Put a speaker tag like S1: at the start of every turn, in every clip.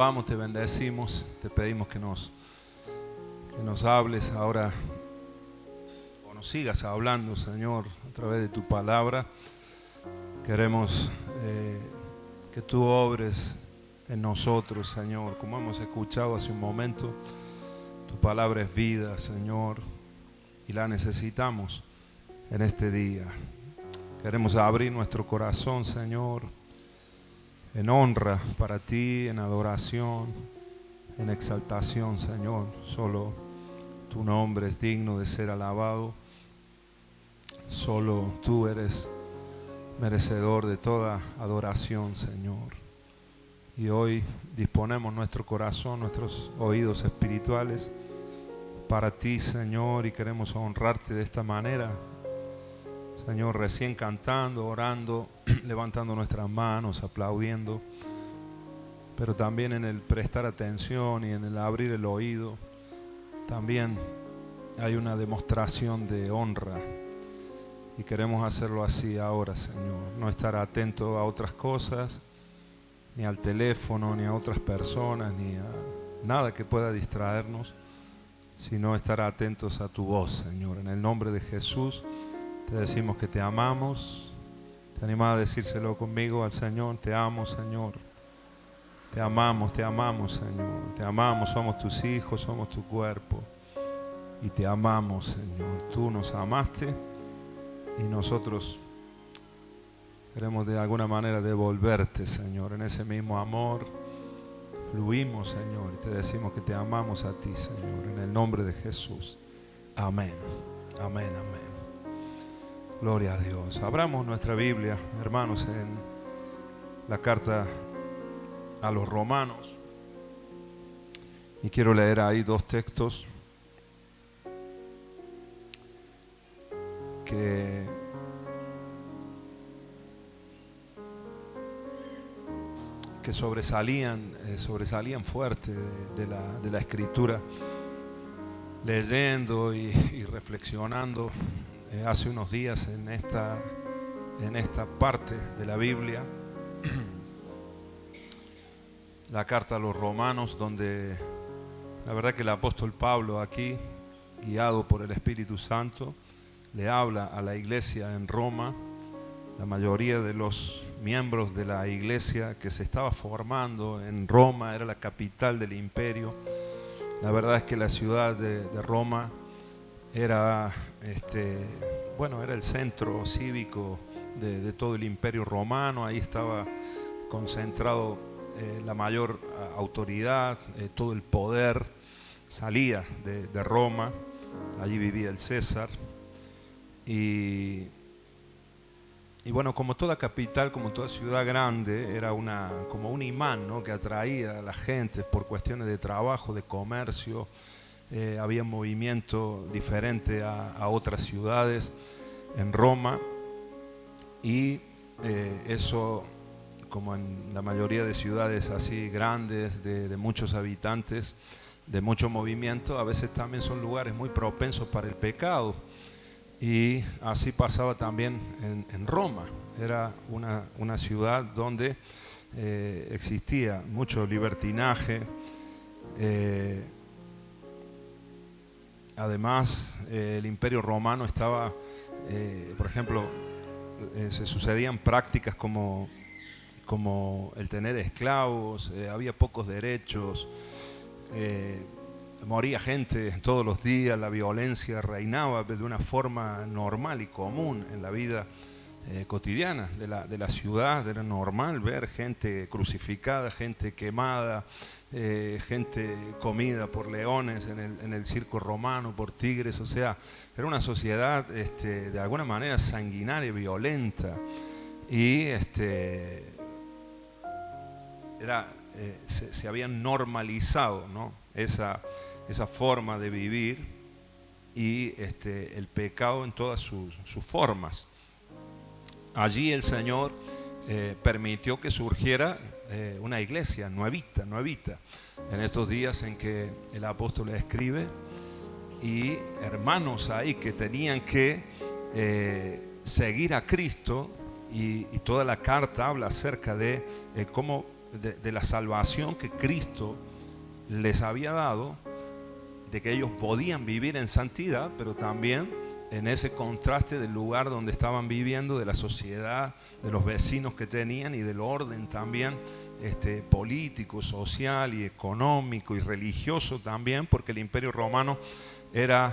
S1: Vamos, te bendecimos, te pedimos que nos hables ahora, o nos sigas hablando, Señor, a través de tu palabra. Queremos que tú obres en nosotros, Señor, como hemos escuchado hace un momento. Tu palabra es vida, Señor, y la necesitamos en este día. Queremos abrir nuestro corazón, Señor, en honra para ti, en adoración, en exaltación, Señor. Solo tu nombre es digno de ser alabado. Solo tú eres merecedor de toda adoración, Señor. Y hoy disponemos nuestro corazón, nuestros oídos espirituales para ti, Señor, y queremos honrarte de esta manera. Señor, recién cantando, orando, levantando nuestras manos, aplaudiendo, pero también en el prestar atención y en el abrir el oído, también hay una demostración de honra. Y queremos hacerlo así ahora, Señor. No estar atento a otras cosas, ni al teléfono, ni a otras personas, ni a nada que pueda distraernos, sino estar atentos a tu voz, Señor. En el nombre de Jesús te decimos que te amamos. Te animas a decírselo conmigo al Señor. Te amo, Señor. Te amamos, Señor. Te amamos, somos tus hijos, somos tu cuerpo. Y te amamos, Señor. Tú nos amaste y nosotros queremos de alguna manera devolverte, Señor. En ese mismo amor fluimos, Señor. Y te decimos que te amamos a ti, Señor. En el nombre de Jesús. Amén. Amén, amén. Gloria a Dios. Abramos nuestra Biblia, hermanos, en la carta a los Romanos. Y quiero leer ahí dos textos que sobresalían fuerte de la Escritura, leyendo y reflexionando hace unos días en esta parte de la Biblia, la carta a los Romanos, donde la verdad que el apóstol Pablo aquí, guiado por el Espíritu Santo, le habla a la iglesia en Roma. La mayoría de los miembros de la iglesia que se estaba formando en Roma era la capital del imperio. La verdad es que la ciudad de Roma era era el centro cívico de todo el imperio romano. Ahí estaba concentrado la mayor autoridad, todo el poder salía de Roma. Allí vivía el César. Y bueno, como toda capital, como toda ciudad grande, era como un imán, ¿no?, que atraía a la gente por cuestiones de trabajo, de comercio. Había movimiento diferente a otras ciudades en Roma, y eso, como en la mayoría de ciudades así grandes, de muchos habitantes, de mucho movimiento, a veces también son lugares muy propensos para el pecado. Y así pasaba también en Roma. Era una ciudad donde existía mucho libertinaje. Además, el imperio romano estaba, por ejemplo, se sucedían prácticas como el tener esclavos, había pocos derechos, moría gente todos los días, la violencia reinaba de una forma normal y común en la vida cotidiana de la ciudad. Era normal ver gente crucificada, gente quemada, gente comida por leones en el circo romano, por tigres. O sea, era una sociedad de alguna manera sanguinaria, violenta, y se había normalizado, ¿no?, esa forma de vivir, y el pecado en todas sus formas. Allí el Señor permitió que surgiera una iglesia nuevita, en estos días en que el apóstol escribe, y hermanos ahí que tenían que seguir a Cristo, y toda la carta habla acerca de cómo de la salvación que Cristo les había dado, de que ellos podían vivir en santidad, pero también en ese contraste del lugar donde estaban viviendo, de la sociedad, de los vecinos que tenían y del orden también político, social y económico y religioso también, porque el Imperio Romano era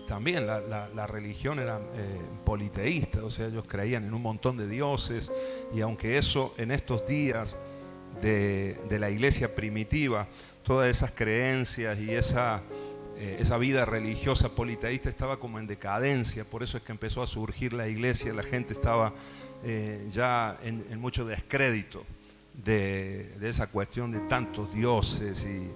S1: también la religión era politeísta, o sea, ellos creían en un montón de dioses, y aunque eso en estos días de la iglesia primitiva, todas esas creencias y esa vida religiosa politeísta estaba como en decadencia, por eso es que empezó a surgir la iglesia, la gente estaba ya en mucho descrédito de esa cuestión de tantos dioses, y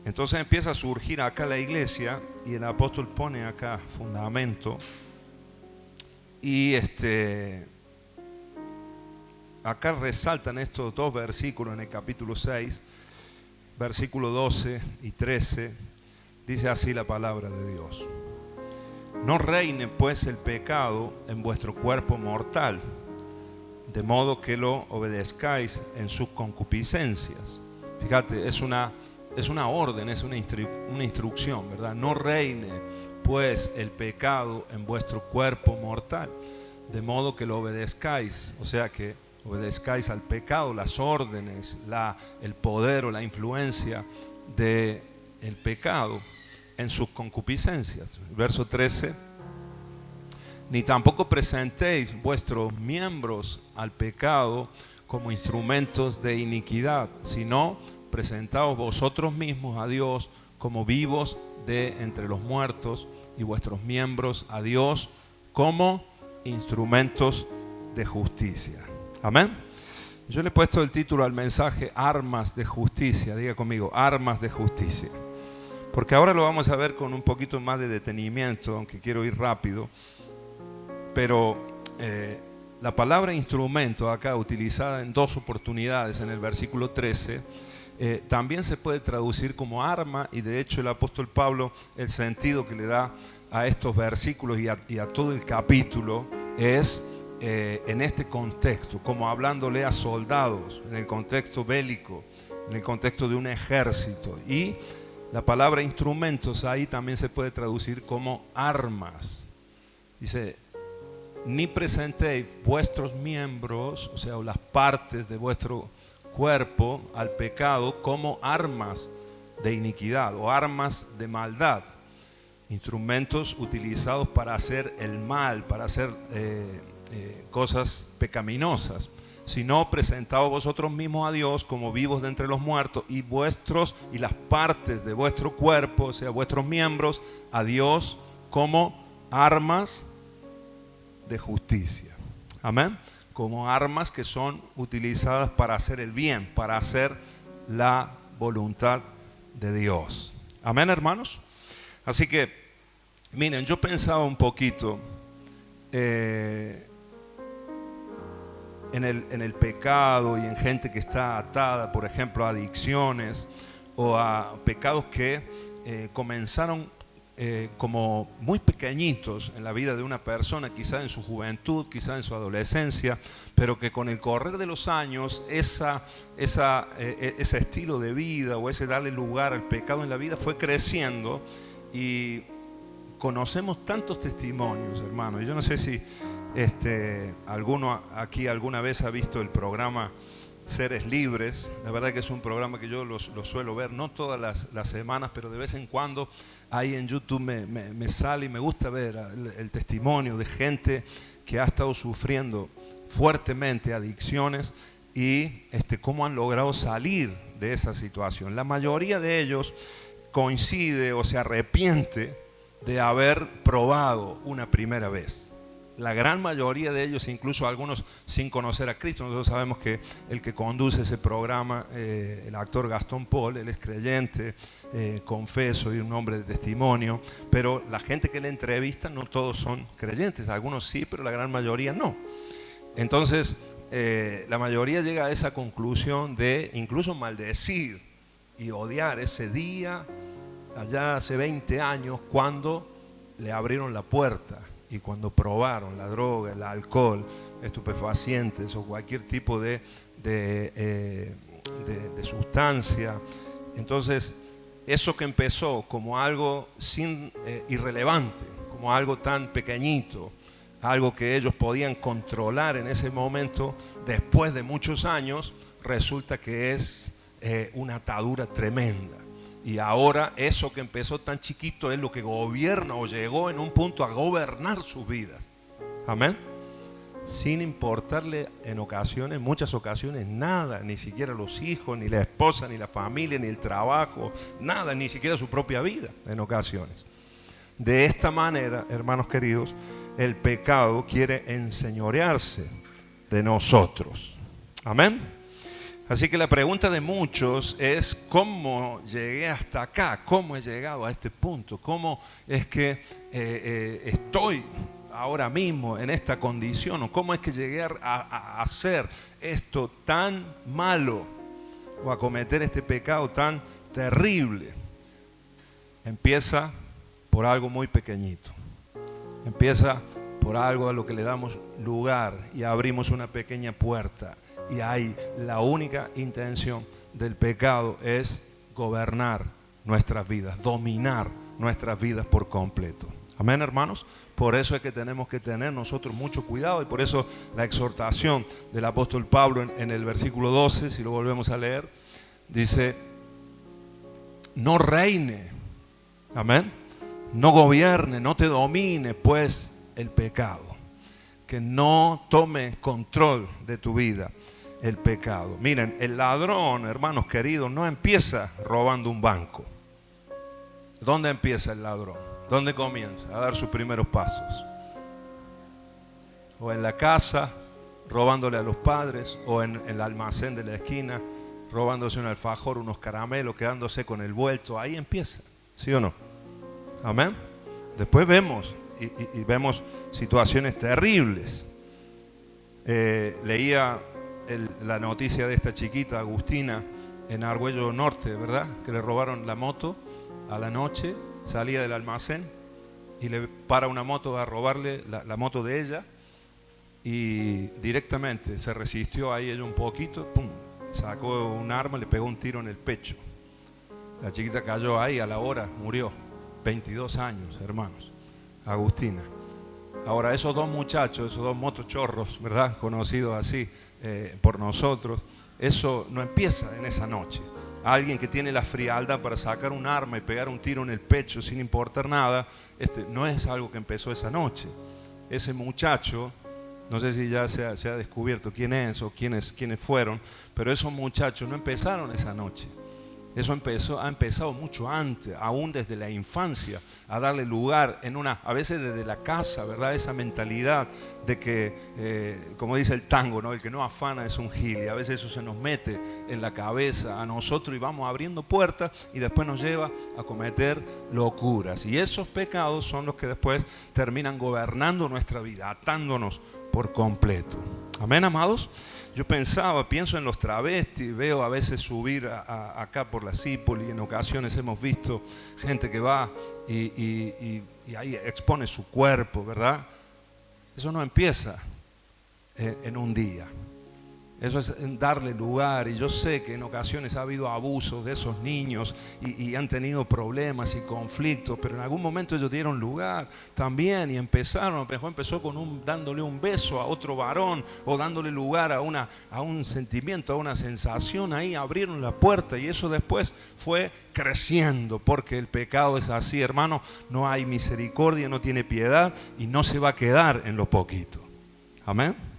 S1: entonces empieza a surgir acá la iglesia, y el apóstol pone acá fundamento, y acá resaltan estos dos versículos en el capítulo 6, versículo 12 y 13, dice así la palabra de Dios: no reine pues el pecado en vuestro cuerpo mortal, de modo que lo obedezcáis en sus concupiscencias. Fíjate, es una orden, es una instrucción, ¿verdad? No reine pues el pecado en vuestro cuerpo mortal, de modo que lo obedezcáis, o sea que obedezcáis al pecado, las órdenes, el poder o la influencia del pecado en sus concupiscencias. Verso 13: ni tampoco presentéis vuestros miembros al pecado como instrumentos de iniquidad, sino presentaos vosotros mismos a Dios como vivos de entre los muertos, y vuestros miembros a Dios como instrumentos de justicia. Amén. Yo le he puesto el título al mensaje: armas de justicia. Diga conmigo: armas de justicia. Porque ahora lo vamos a ver con un poquito más de detenimiento, aunque quiero ir rápido. Pero la palabra instrumento acá, utilizada en dos oportunidades en el versículo 13, también se puede traducir como arma, y de hecho el apóstol Pablo, el sentido que le da a estos versículos y a todo el capítulo es en este contexto, como hablándole a soldados, en el contexto bélico, en el contexto de un ejército. Y la palabra instrumentos ahí también se puede traducir como armas. Dice: ni presentéis vuestros miembros, o sea, las partes de vuestro cuerpo, al pecado como armas de iniquidad o armas de maldad, instrumentos utilizados para hacer el mal, para hacer cosas pecaminosas, sino presentaos vosotros mismos a Dios como vivos de entre los muertos, y las partes de vuestro cuerpo, o sea, vuestros miembros, a Dios como armas de justicia. Amén. Como armas que son utilizadas para hacer el bien, para hacer la voluntad de Dios. Amén, hermanos. Así que, miren, yo pensaba un poquito en el pecado y en gente que está atada, por ejemplo, a adicciones o a pecados que comenzaron como muy pequeñitos en la vida de una persona, quizá en su juventud, quizá en su adolescencia, pero que con el correr de los años ese estilo de vida o ese darle lugar al pecado en la vida fue creciendo, y conocemos tantos testimonios, hermanos. Yo no sé si alguno aquí alguna vez ha visto el programa Seres Libres. La verdad que es un programa que yo lo suelo ver, no todas las semanas, pero de vez en cuando ahí en YouTube me sale, y me gusta ver el testimonio de gente que ha estado sufriendo fuertemente adicciones y cómo han logrado salir de esa situación. La mayoría de ellos coincide o se arrepiente de haber probado una primera vez. La gran mayoría de ellos, incluso algunos sin conocer a Cristo. Nosotros sabemos que el que conduce ese programa, el actor Gastón Paul, él es creyente, confeso y un hombre de testimonio, pero la gente que le entrevista no todos son creyentes, algunos sí, pero la gran mayoría no. Entonces, la mayoría llega a esa conclusión de incluso maldecir y odiar ese día, allá hace 20 años, cuando le abrieron la puerta y cuando probaron la droga, el alcohol, estupefacientes o cualquier tipo de sustancia, entonces eso que empezó como algo irrelevante, como algo tan pequeñito, algo que ellos podían controlar en ese momento, después de muchos años, resulta que es una atadura tremenda. Y ahora eso que empezó tan chiquito es lo que gobierna o llegó en un punto a gobernar sus vidas. Amén. Sin importarle en ocasiones, muchas ocasiones, nada, ni siquiera los hijos, ni la esposa, ni la familia, ni el trabajo, nada, ni siquiera su propia vida en ocasiones. De esta manera, hermanos queridos, el pecado quiere enseñorearse de nosotros. Amén. Así que la pregunta de muchos es: ¿cómo llegué hasta acá? ¿Cómo he llegado a este punto? ¿Cómo es que estoy ahora mismo en esta condición? ¿O cómo es que llegué a hacer esto tan malo o a cometer este pecado tan terrible? Empieza por algo muy pequeñito. Empieza por algo a lo que le damos lugar y abrimos una pequeña puerta. Y ahí la única intención del pecado es gobernar nuestras vidas, dominar nuestras vidas por completo. Amén, hermanos. Por eso es que tenemos que tener nosotros mucho cuidado, y por eso la exhortación del apóstol Pablo en el versículo 12, si lo volvemos a leer, dice: no reine, amén, no gobierne, no te domine pues el pecado, que no tome control de tu vida el pecado. Miren, el ladrón, hermanos queridos, no empieza robando un banco. ¿Dónde empieza el ladrón? ¿Dónde comienza a dar sus primeros pasos? O en la casa, robándole a los padres, o en el almacén de la esquina, robándose un alfajor, unos caramelos, quedándose con el vuelto. Ahí empieza, ¿sí o no? Amén. Después vemos y vemos situaciones terribles. Leía la noticia de esta chiquita Agustina en Argüello Norte, ¿verdad? Que le robaron la moto a la noche, salía del almacén y le para una moto a robarle la moto de ella, y directamente se resistió ahí ella un poquito, pum, sacó un arma, le pegó un tiro en el pecho. La chiquita cayó ahí, a la hora murió. 22 años, hermanos, Agustina. Ahora, esos dos muchachos, esos dos motochorros, ¿verdad? Conocidos así por nosotros, eso no empieza en esa noche. Alguien que tiene la frialdad para sacar un arma y pegar un tiro en el pecho sin importar nada, no es algo que empezó esa noche. Ese muchacho, no sé si ya se ha descubierto quién es o quiénes fueron, pero esos muchachos no empezaron esa noche. Eso ha empezado mucho antes, aún desde la infancia, a darle lugar a veces desde la casa, ¿verdad? Esa mentalidad de que, como dice el tango, ¿no? El que no afana es un gil, y a veces eso se nos mete en la cabeza a nosotros y vamos abriendo puertas y después nos lleva a cometer locuras. Y esos pecados son los que después terminan gobernando nuestra vida, atándonos por completo. Amén, amados. Yo pienso en los travestis, veo a veces subir acá por la Cípoli, en ocasiones hemos visto gente que va y ahí expone su cuerpo, ¿verdad? Eso no empieza en un día. Eso es en darle lugar, y yo sé que en ocasiones ha habido abusos de esos niños y han tenido problemas y conflictos, pero en algún momento ellos dieron lugar también y empezaron. A lo mejor empezó dándole un beso a otro varón, o dándole lugar a un sentimiento, a una sensación. Ahí abrieron la puerta y eso después fue creciendo, porque el pecado es así, hermano, no hay misericordia, no tiene piedad y no se va a quedar en lo poquito. Amén.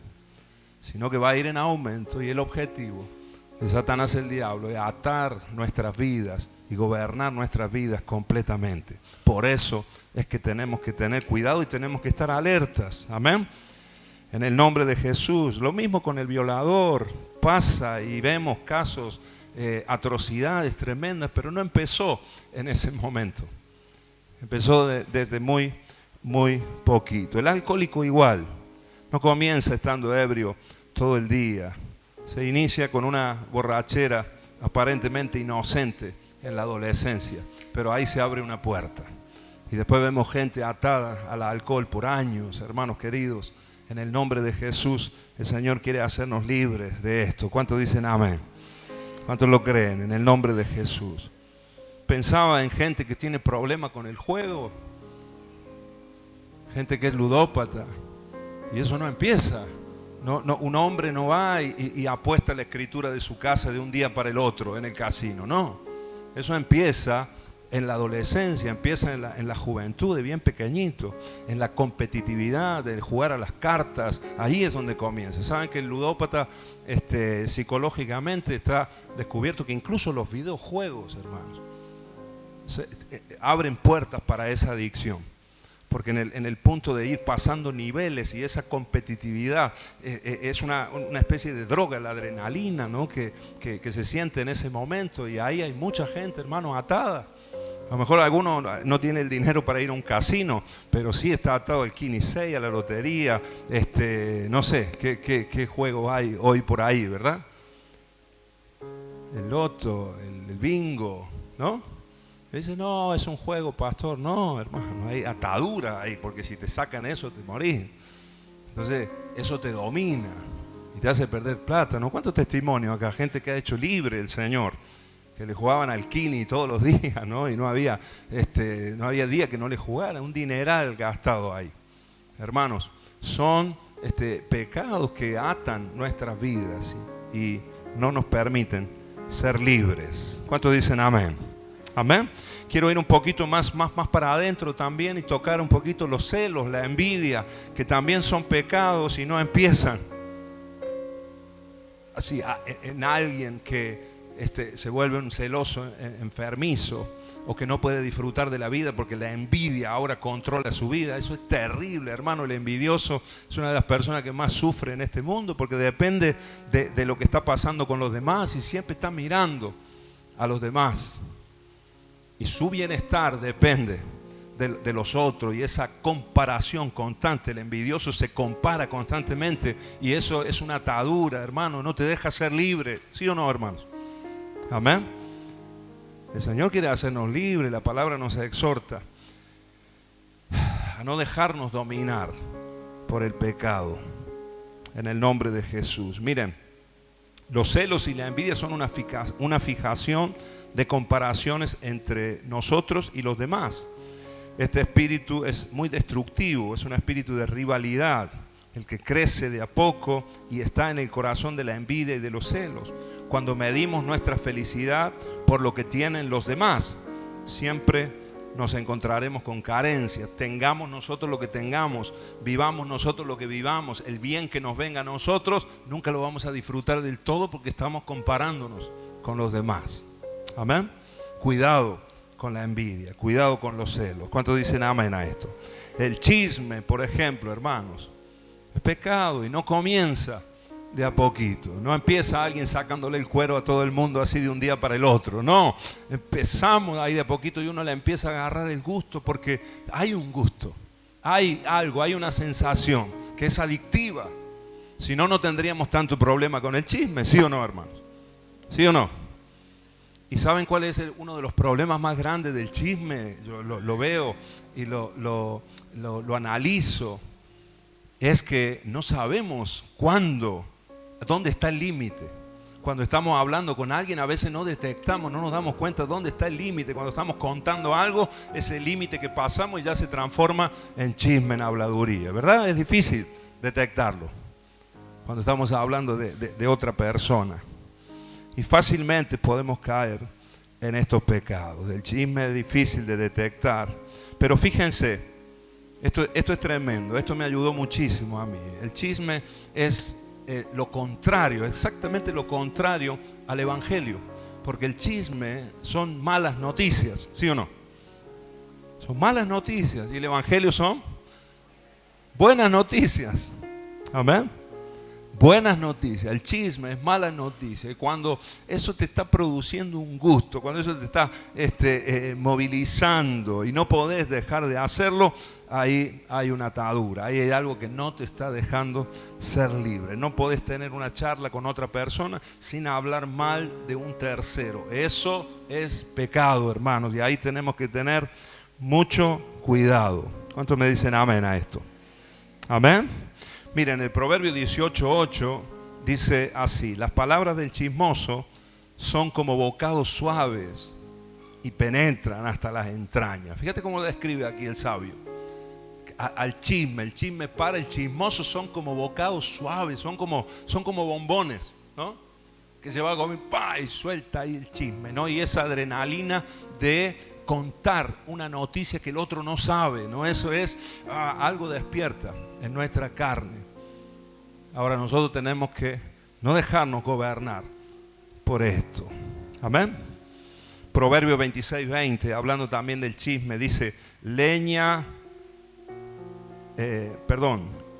S1: Sino que va a ir en aumento, y el objetivo de Satanás, el diablo, es atar nuestras vidas y gobernar nuestras vidas completamente. Por eso es que tenemos que tener cuidado y tenemos que estar alertas. Amén. En el nombre de Jesús. Lo mismo con el violador. Pasa y vemos casos, atrocidades tremendas, pero no empezó en ese momento. Empezó desde muy, muy poquito. El alcohólico igual. No comienza estando ebrio todo el día. Se inicia con una borrachera aparentemente inocente en la adolescencia, pero ahí se abre una puerta. Y después vemos gente atada al alcohol por años, hermanos queridos. En el nombre de Jesús, el Señor quiere hacernos libres de esto. ¿Cuántos dicen amén? ¿Cuántos lo creen? En el nombre de Jesús. Pensaba en gente que tiene problemas con el juego, gente que es ludópata, y eso no empieza. Un hombre no va y apuesta la escritura de su casa de un día para el otro en el casino, no. Eso empieza en la adolescencia, empieza en la juventud, de bien pequeñito, en la competitividad, de jugar a las cartas. Ahí es donde comienza. Saben que el ludópata psicológicamente está descubierto que incluso los videojuegos, hermanos, abren puertas para esa adicción. Porque en el punto de ir pasando niveles y esa competitividad es una especie de droga, la adrenalina, ¿no? que se siente en ese momento, y ahí hay mucha gente, hermano, atada. A lo mejor alguno no tiene el dinero para ir a un casino, pero sí está atado al Kini 6, a la lotería, no sé qué juego hay hoy por ahí, ¿verdad? El loto, el bingo, ¿no? Dice, no, es un juego, pastor. No, hermano, hay atadura ahí, porque si te sacan eso te morís. Entonces, eso te domina y te hace perder plata, ¿no? ¿Cuántos testimonios acá? Gente que ha hecho libre el Señor, que le jugaban al Kini todos los días, ¿no? Y no había día que no le jugaran, un dineral gastado ahí. Hermanos, son pecados que atan nuestras vidas y no nos permiten ser libres. ¿Cuántos dicen amén? Amén. Quiero ir un poquito más para adentro también y tocar un poquito los celos, la envidia, que también son pecados y no empiezan así en alguien que se vuelve un celoso enfermizo o que no puede disfrutar de la vida porque la envidia ahora controla su vida. Eso es terrible, hermano. El envidioso es una de las personas que más sufre en este mundo porque depende de lo que está pasando con los demás y siempre está mirando a los demás. Y su bienestar depende de los otros, y esa comparación constante. El envidioso se compara constantemente y eso es una atadura, hermano. No te deja ser libre, ¿sí o no, hermanos? Amén. El Señor quiere hacernos libres. La palabra nos exhorta a no dejarnos dominar por el pecado, en el nombre de Jesús. Miren, los celos y la envidia son una fijación de comparaciones entre nosotros y los demás. Este espíritu es muy destructivo, es un espíritu de rivalidad, el que crece de a poco y está en el corazón de la envidia y de los celos. Cuando medimos nuestra felicidad por lo que tienen los demás, siempre nos encontraremos con carencias. Tengamos nosotros lo que tengamos, vivamos nosotros lo que vivamos, el bien que nos venga a nosotros, nunca lo vamos a disfrutar del todo porque estamos comparándonos con los demás. Amén. Cuidado con la envidia, cuidado con los celos. ¿Cuántos dicen amén a esto? El chisme, por ejemplo, hermanos, es pecado y no comienza de a poquito. No empieza alguien sacándole el cuero a todo el mundo así de un día para el otro. No, empezamos ahí de a poquito y uno le empieza a agarrar el gusto porque hay un gusto, hay algo, hay una sensación que es adictiva. Si no, no tendríamos tanto problema con el chisme, ¿sí o no, hermanos? ¿Sí o no? ¿Y saben cuál es uno de los problemas más grandes del chisme? Yo lo veo y lo analizo. Es que no sabemos dónde está el límite. Cuando estamos hablando con alguien, a veces no detectamos, no nos damos cuenta dónde está el límite. Cuando estamos contando algo, ese límite que pasamos ya se transforma en chisme, en habladuría, ¿verdad? Es difícil detectarlo cuando estamos hablando de otra persona. Y fácilmente podemos caer en estos pecados. El chisme es difícil de detectar. Pero fíjense, esto es tremendo. Esto me ayudó muchísimo a mí. El chisme es lo contrario, exactamente lo contrario al evangelio. Porque el chisme son malas noticias, ¿sí o no? Son malas noticias. Y el evangelio son buenas noticias. Amén. Buenas noticias. El chisme es mala noticia. Y cuando eso te está produciendo un gusto, cuando eso te está movilizando y no podés dejar de hacerlo, ahí hay una atadura. Ahí hay algo que no te está dejando ser libre. No podés tener una charla con otra persona sin hablar mal de un tercero. Eso es pecado, hermanos. Y ahí tenemos que tener mucho cuidado. ¿Cuántos me dicen amén a esto? Amén. Miren, el Proverbio 18:8 dice así: las palabras del chismoso son como bocados suaves y penetran hasta las entrañas. Fíjate cómo lo describe aquí el sabio. Al chisme, el chisme para el chismoso son como bocados suaves, son como bombones, ¿no? Que se va a comer, ¡pah!, y suelta ahí el chisme, ¿no? Y esa adrenalina de contar una noticia que el otro no sabe, ¿no? Eso es algo despierta en nuestra carne. Ahora nosotros tenemos que no dejarnos gobernar por esto. Amén. Proverbio 26:20, hablando también del chisme, dice: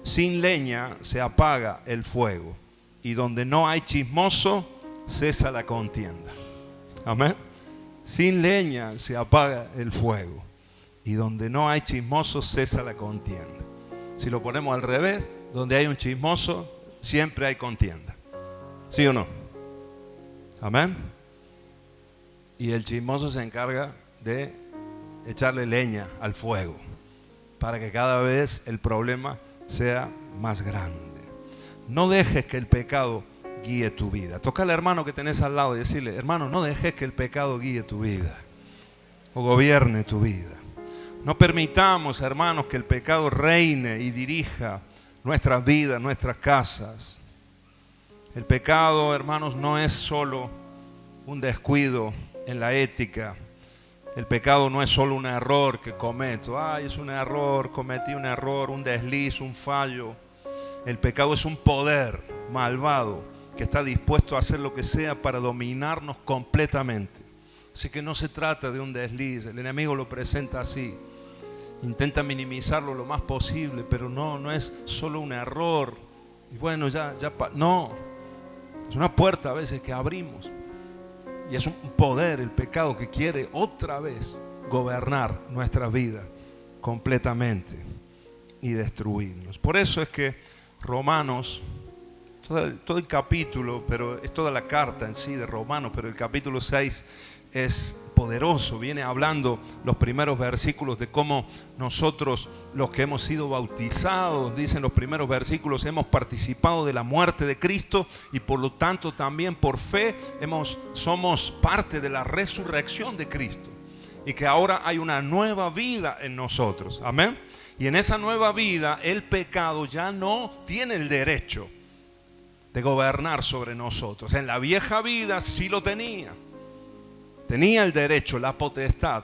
S1: sin leña se apaga el fuego, y donde no hay chismoso cesa la contienda. Amén. Sin leña se apaga el fuego, y donde no hay chismoso cesa la contienda. Si lo ponemos al revés, donde hay un chismoso siempre hay contienda. ¿Sí o no? Amén. Y el chismoso se encarga de echarle leña al fuego para que cada vez el problema sea más grande. No dejes que el pecado guíe tu vida. Toca al hermano que tenés al lado y decirle: hermano, no dejes que el pecado guíe tu vida o gobierne tu vida. No permitamos, hermanos, que el pecado reine y dirija nuestras vidas, nuestras casas. El pecado, hermanos, no es solo un descuido en la ética. El pecado no es solo un error que cometo. Es un error, cometí un error, un desliz, un fallo. El pecado es un poder malvado que está dispuesto a hacer lo que sea para dominarnos completamente. Así que no se trata de un desliz. El enemigo lo presenta así. Intenta minimizarlo lo más posible, pero no es solo un error. Y bueno, no. Es una puerta a veces que abrimos. Y es un poder, el pecado, que quiere otra vez gobernar nuestra vida completamente y destruirnos. Por eso es que Romanos, todo el capítulo, pero es toda la carta en sí de Romanos, pero el capítulo 6 es poderoso. Viene hablando los primeros versículos de cómo nosotros, los que hemos sido bautizados, dicen los primeros versículos, hemos participado de la muerte de Cristo y por lo tanto también por fe somos parte de la resurrección de Cristo, y que ahora hay una nueva vida en nosotros. Amén. Y en esa nueva vida el pecado ya no tiene el derecho de gobernar sobre nosotros. En la vieja vida sí lo tenía. Tenía el derecho, la potestad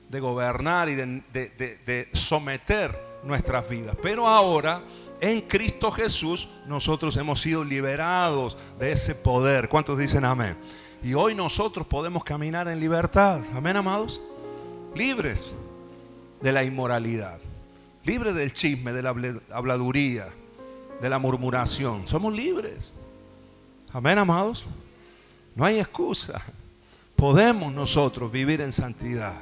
S1: de gobernar y de someter nuestras vidas. Pero ahora, en Cristo Jesús, nosotros hemos sido liberados de ese poder. ¿Cuántos dicen amén? Y hoy nosotros podemos caminar en libertad. Amén, amados. Libres de la inmoralidad, libres del chisme, de la habladuría, de la murmuración. Somos libres. Amén, amados. No hay excusa. Podemos nosotros vivir en santidad,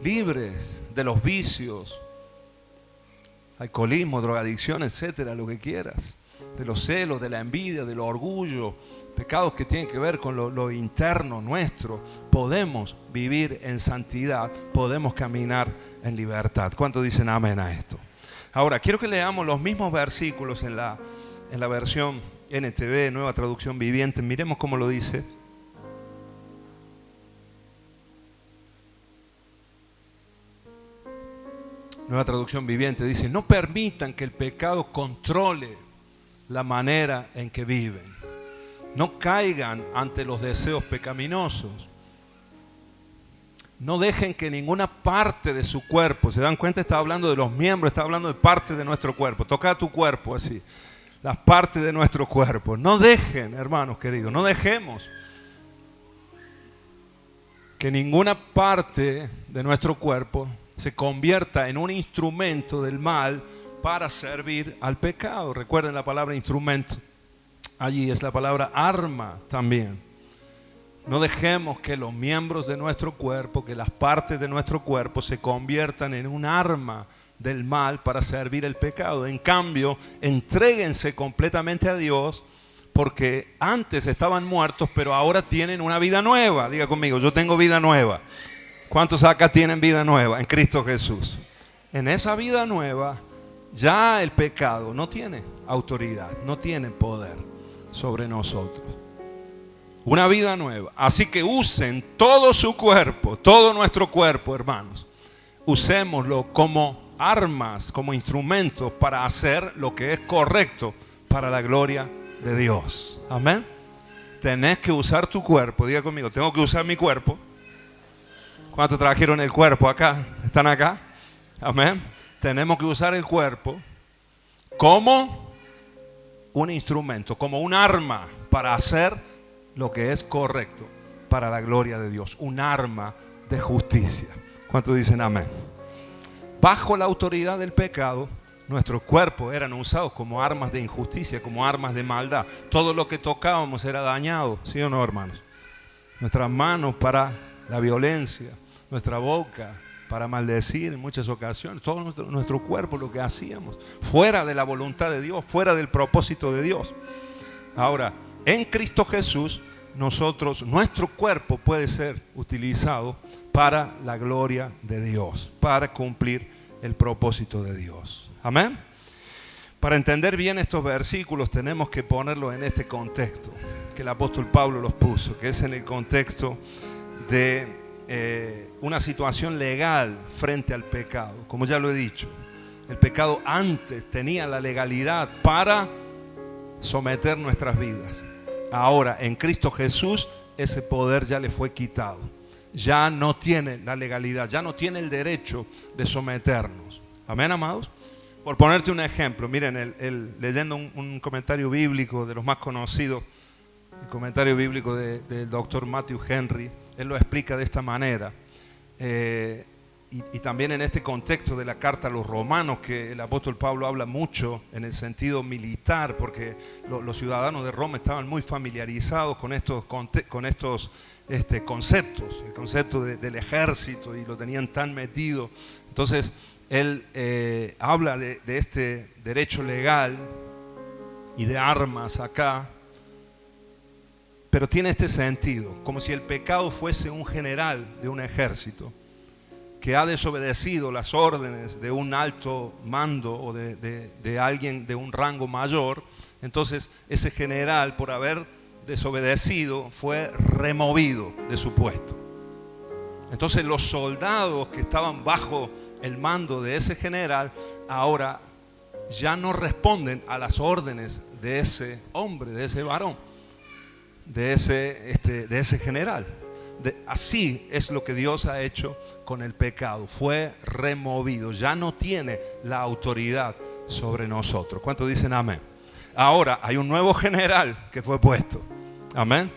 S1: libres de los vicios, alcoholismo, drogadicción, etcétera, lo que quieras, de los celos, de la envidia, del orgullo, pecados que tienen que ver con lo interno nuestro. Podemos vivir en santidad, podemos caminar en libertad. ¿Cuántos dicen amén a esto? Ahora, quiero que leamos los mismos versículos en la versión NTV, Nueva Traducción Viviente. Miremos cómo lo dice. Nueva Traducción Viviente dice: no permitan que el pecado controle la manera en que viven. No caigan ante los deseos pecaminosos. No dejen que ninguna parte de su cuerpo, ¿se dan cuenta? Está hablando de los miembros, está hablando de parte de nuestro cuerpo. Toca tu cuerpo así, las partes de nuestro cuerpo. No dejen, hermanos queridos, no dejemos que ninguna parte de nuestro cuerpo se convierta en un instrumento del mal para servir al pecado. Recuerden la palabra instrumento. Allí es la palabra arma también. No dejemos que los miembros de nuestro cuerpo, que las partes de nuestro cuerpo se conviertan en un arma del mal para servir el pecado. En cambio, entréguense completamente a Dios, porque antes estaban muertos, pero ahora tienen una vida nueva. Diga conmigo: yo tengo vida nueva. ¿Cuántos acá tienen vida nueva en Cristo Jesús? En esa vida nueva ya el pecado no tiene autoridad, no tiene poder sobre nosotros. Una vida nueva. Así que usen todo su cuerpo, todo nuestro cuerpo, hermanos. Usémoslo como armas, como instrumentos para hacer lo que es correcto para la gloria de Dios. Amén. Tenés que usar tu cuerpo. Diga conmigo, tengo que usar mi cuerpo. ¿Cuántos trajeron el cuerpo acá? ¿Están acá? Amén. Tenemos que usar el cuerpo como un instrumento, como un arma para hacer lo que es correcto para la gloria de Dios. Un arma de justicia. ¿Cuántos dicen amén? Bajo la autoridad del pecado, nuestros cuerpos eran usados como armas de injusticia, como armas de maldad. Todo lo que tocábamos era dañado, ¿sí o no, hermanos? Nuestras manos para la violencia, nuestra boca para maldecir en muchas ocasiones, todo nuestro cuerpo, lo que hacíamos, fuera de la voluntad de Dios, fuera del propósito de Dios. Ahora, en Cristo Jesús, nuestro cuerpo puede ser utilizado para la gloria de Dios, para cumplir el propósito de Dios. Amén. Para entender bien estos versículos tenemos que ponerlos en este contexto que el apóstol Pablo los puso, que es en el contexto de una situación legal frente al pecado. Como ya lo he dicho, el pecado antes tenía la legalidad para someter nuestras vidas. Ahora en Cristo Jesús ese poder ya le fue quitado. Ya no tiene la legalidad, ya no tiene el derecho de someternos. Amén, amados. Por ponerte un ejemplo, miren, leyendo un comentario bíblico de los más conocidos, el comentario bíblico del doctor Matthew Henry, él lo explica de esta manera. Y también en este contexto de la carta a los romanos, que el apóstol Pablo habla mucho en el sentido militar, porque los ciudadanos de Roma estaban muy familiarizados con estos conceptos, el concepto del ejército, y lo tenían tan metido. Entonces él habla de este derecho legal y de armas acá, pero tiene este sentido, como si el pecado fuese un general de un ejército que ha desobedecido las órdenes de un alto mando o de alguien de un rango mayor. Entonces ese general, por haber desobedecido, fue removido de su puesto. Entonces los soldados que estaban bajo el mando de ese general ahora ya no responden a las órdenes de ese hombre, de ese varón, de ese general. Así es lo que Dios ha hecho con el pecado. Fue removido, ya no tiene la autoridad sobre nosotros. ¿Cuántos dicen amén? Ahora hay un nuevo general que fue puesto. Amén.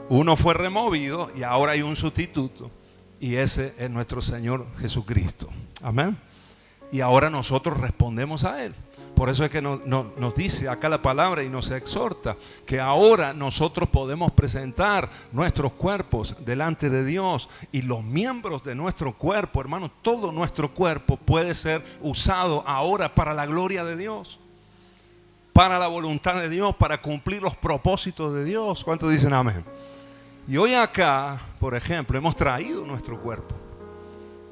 S1: Uno fue removido y ahora hay un sustituto, y ese es nuestro Señor Jesucristo. Amén. Y ahora nosotros respondemos a Él. Por eso es que nos dice acá la palabra y nos exhorta que ahora nosotros podemos presentar nuestros cuerpos delante de Dios, y los miembros de nuestro cuerpo, hermano, todo nuestro cuerpo puede ser usado ahora para la gloria de Dios, para la voluntad de Dios, para cumplir los propósitos de Dios. ¿Cuántos dicen amén? Y hoy acá, por ejemplo, hemos traído nuestro cuerpo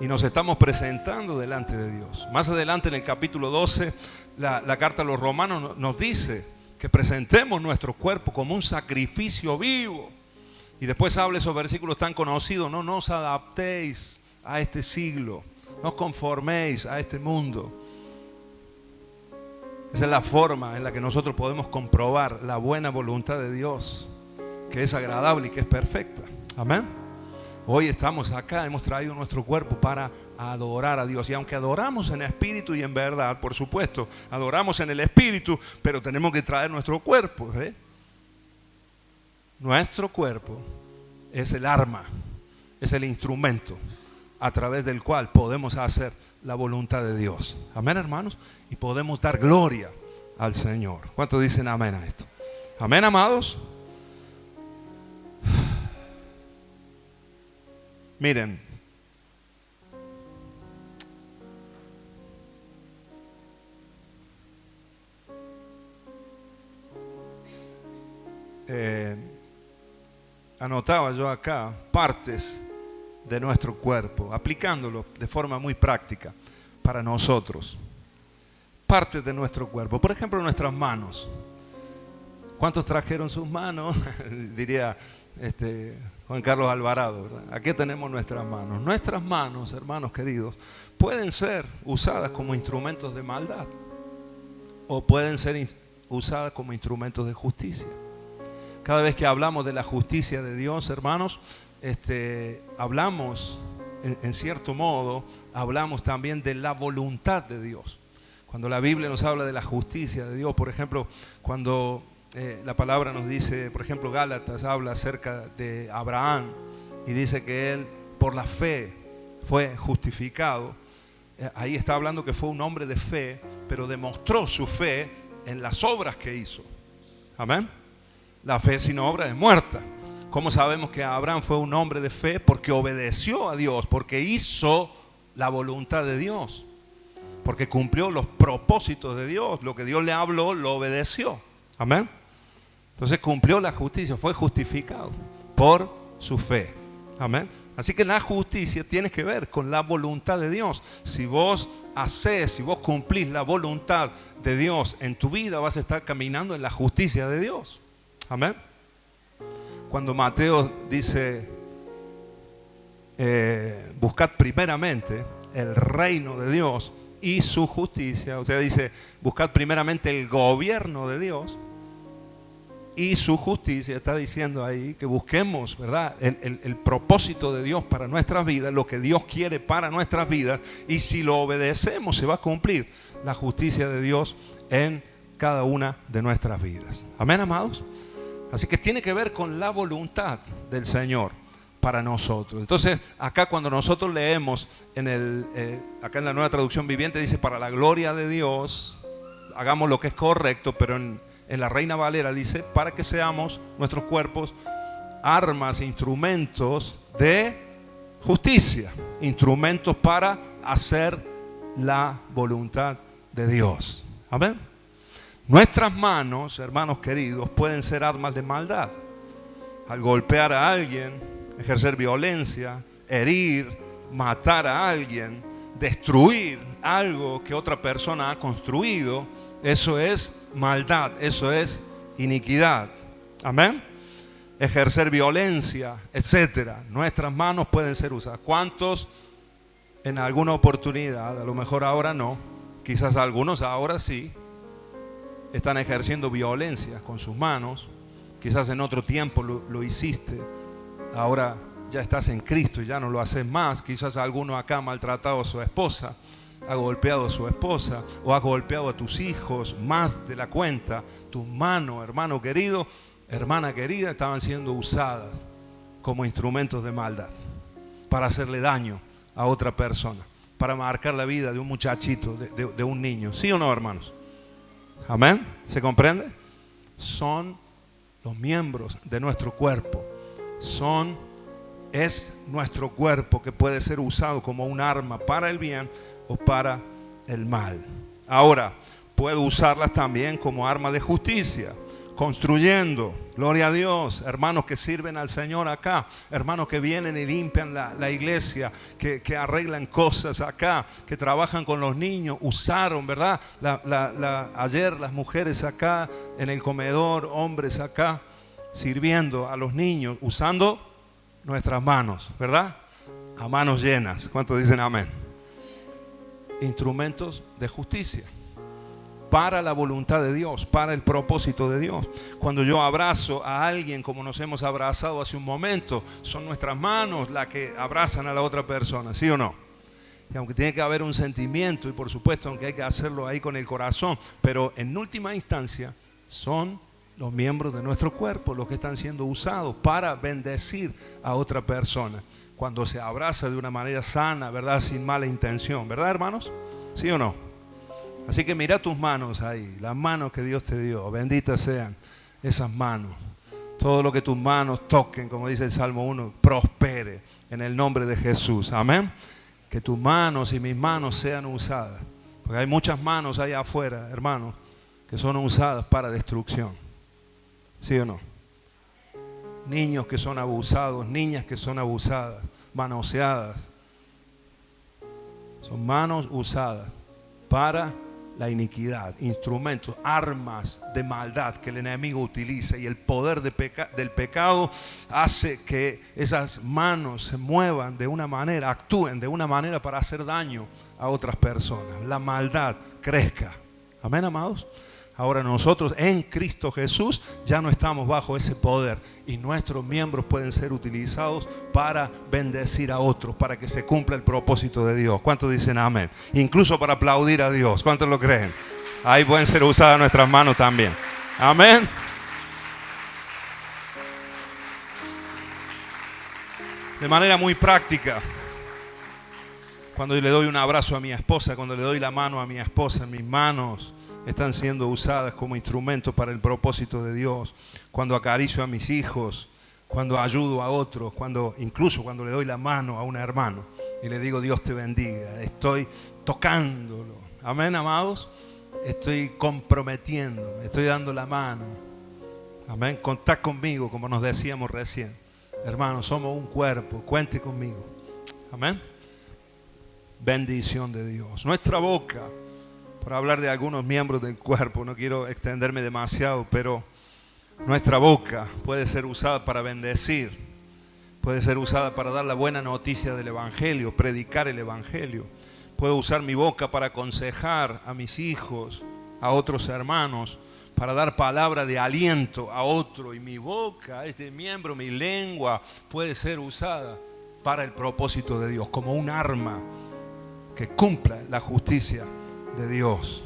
S1: y nos estamos presentando delante de Dios. Más adelante en el capítulo 12, la carta a los romanos nos dice que presentemos nuestro cuerpo como un sacrificio vivo. Y después habla esos versículos tan conocidos: no os adaptéis a este siglo, no os conforméis a este mundo. Esa es la forma en la que nosotros podemos comprobar la buena voluntad de Dios, que es agradable y que es perfecta. Amén. Hoy estamos acá, hemos traído nuestro cuerpo para adorar a Dios. Y aunque adoramos en espíritu y en verdad, por supuesto, adoramos en el espíritu, pero tenemos que traer nuestro cuerpo. Nuestro cuerpo es el arma, es el instrumento a través del cual podemos hacer la voluntad de Dios. Amén, hermanos. Y podemos dar gloria al Señor. ¿Cuántos dicen amén a esto? Amén, amados. Miren, anotaba yo acá partes de nuestro cuerpo, aplicándolo de forma muy práctica para nosotros. Partes de nuestro cuerpo, por ejemplo, nuestras manos. ¿Cuántos trajeron sus manos? Diría Juan Carlos Alvarado, ¿verdad? Aquí tenemos nuestras manos. Nuestras manos, hermanos queridos, pueden ser usadas como instrumentos de maldad o pueden ser usadas como instrumentos de justicia. Cada vez que hablamos de la justicia de Dios, hermanos, hablamos, en cierto modo, hablamos también de la voluntad de Dios. Cuando la Biblia nos habla de la justicia de Dios, por ejemplo, cuando la palabra nos dice, por ejemplo, Gálatas habla acerca de Abraham y dice que él por la fe fue justificado. Ahí está hablando que fue un hombre de fe, pero demostró su fe en las obras que hizo. Amén. La fe sin obra es muerta. ¿Cómo sabemos que Abraham fue un hombre de fe? Porque obedeció a Dios, porque hizo la voluntad de Dios, porque cumplió los propósitos de Dios. Lo que Dios le habló, lo obedeció. Amén. Entonces cumplió la justicia, fue justificado por su fe. Amén. Así que la justicia tiene que ver con la voluntad de Dios. Si vos hacés, si vos cumplís la voluntad de Dios en tu vida, vas a estar caminando en la justicia de Dios. Amén. Cuando Mateo dice, buscad primeramente el reino de Dios y su justicia, o sea, dice, buscad primeramente el gobierno de Dios y su justicia, está diciendo ahí que busquemos, ¿verdad?, el propósito de Dios para nuestras vidas, lo que Dios quiere para nuestras vidas, y si lo obedecemos se va a cumplir la justicia de Dios en cada una de nuestras vidas. Amén, amados. Así que tiene que ver con la voluntad del Señor para nosotros. Entonces, acá cuando nosotros leemos acá en la Nueva Traducción Viviente dice, para la gloria de Dios, hagamos lo que es correcto, pero en la Reina Valera dice, para que seamos nuestros cuerpos armas, instrumentos de justicia, instrumentos para hacer la voluntad de Dios. Amén. Nuestras manos, hermanos queridos, pueden ser armas de maldad. Al golpear a alguien, ejercer violencia, herir, matar a alguien, destruir algo que otra persona ha construido, eso es maldad, eso es iniquidad. Amén. Ejercer violencia, etcétera. Nuestras manos pueden ser usadas. ¿Cuántos en alguna oportunidad, a lo mejor ahora no, quizás algunos ahora sí, están ejerciendo violencia con sus manos? Quizás en otro tiempo lo hiciste, ahora ya estás en Cristo y ya no lo haces más. Quizás alguno acá ha maltratado a su esposa, ha golpeado a su esposa o ha golpeado a tus hijos más de la cuenta. Tus manos, hermano querido, hermana querida, estaban siendo usadas como instrumentos de maldad para hacerle daño a otra persona, para marcar la vida de un muchachito, de un niño. ¿Sí o no, hermanos? Amén. ¿Se comprende? Son los miembros de nuestro cuerpo. Es nuestro cuerpo que puede ser usado como un arma para el bien o para el mal. Ahora, puedo usarlas también como arma de justicia, construyendo, gloria a Dios, hermanos que sirven al Señor acá, hermanos que vienen y limpian la iglesia, que arreglan cosas acá, que trabajan con los niños, usaron, ¿verdad? Ayer las mujeres acá en el comedor, hombres acá, sirviendo a los niños, usando nuestras manos, ¿verdad? A manos llenas. ¿Cuántos dicen amén? Instrumentos de justicia para la voluntad de Dios, para el propósito de Dios. Cuando yo abrazo a alguien como nos hemos abrazado hace un momento, son nuestras manos las que abrazan a la otra persona, ¿sí o no? Y aunque tiene que haber un sentimiento, y por supuesto aunque hay que hacerlo ahí con el corazón, pero en última instancia son los miembros de nuestro cuerpo los que están siendo usados para bendecir a otra persona. Cuando se abraza de una manera sana, ¿verdad? Sin mala intención, ¿verdad, hermanos? ¿Sí o no? Así que mira tus manos ahí, las manos que Dios te dio, benditas sean esas manos. Todo lo que tus manos toquen, como dice el Salmo 1, prospere en el nombre de Jesús. Amén. Que tus manos y mis manos sean usadas, porque hay muchas manos allá afuera, hermanos, que son usadas para destrucción. ¿Sí o no? Niños que son abusados, niñas que son abusadas, manoseadas. Son manos usadas para la iniquidad, instrumentos, armas de maldad que el enemigo utiliza, y el poder del pecado hace que esas manos se muevan de una manera, actúen de una manera para hacer daño a otras personas. La maldad crezca. Amén, amados. Ahora nosotros en Cristo Jesús ya no estamos bajo ese poder, y nuestros miembros pueden ser utilizados para bendecir a otros, para que se cumpla el propósito de Dios. ¿Cuántos dicen amén? Incluso para aplaudir a Dios. ¿Cuántos lo creen? Ahí pueden ser usadas nuestras manos también. Amén. De manera muy práctica, cuando le doy un abrazo a mi esposa, cuando le doy la mano a mi esposa, mis manos están siendo usadas como instrumentos para el propósito de Dios. Cuando acaricio a mis hijos, cuando ayudo a otros, incluso cuando le doy la mano a un hermano y le digo Dios te bendiga, estoy tocándolo. Amén, amados. Estoy comprometiendo, estoy dando la mano. Amén. Contad conmigo, como nos decíamos recién. Hermanos, somos un cuerpo, cuente conmigo. Amén. Bendición de Dios. Nuestra boca, para hablar de algunos miembros del cuerpo, no quiero extenderme demasiado, pero nuestra boca puede ser usada para bendecir, puede ser usada para dar la buena noticia del Evangelio, predicar el Evangelio. Puedo usar mi boca para aconsejar a mis hijos, a otros hermanos, para dar palabra de aliento a otro. Y mi boca, este miembro, mi lengua, puede ser usada para el propósito de Dios, como un arma que cumpla la justicia de Dios.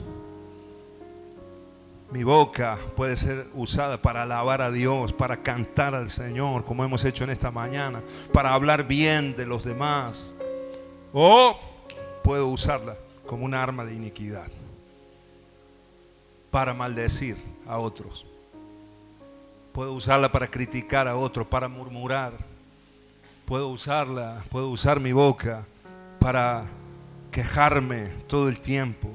S1: Mi boca puede ser usada para alabar a Dios, para cantar al Señor, como hemos hecho en esta mañana, para hablar bien de los demás. O puedo usarla como un arma de iniquidad, para maldecir a otros. Puedo usarla para criticar a otros, para murmurar. Puedo usar mi boca para quejarme todo el tiempo.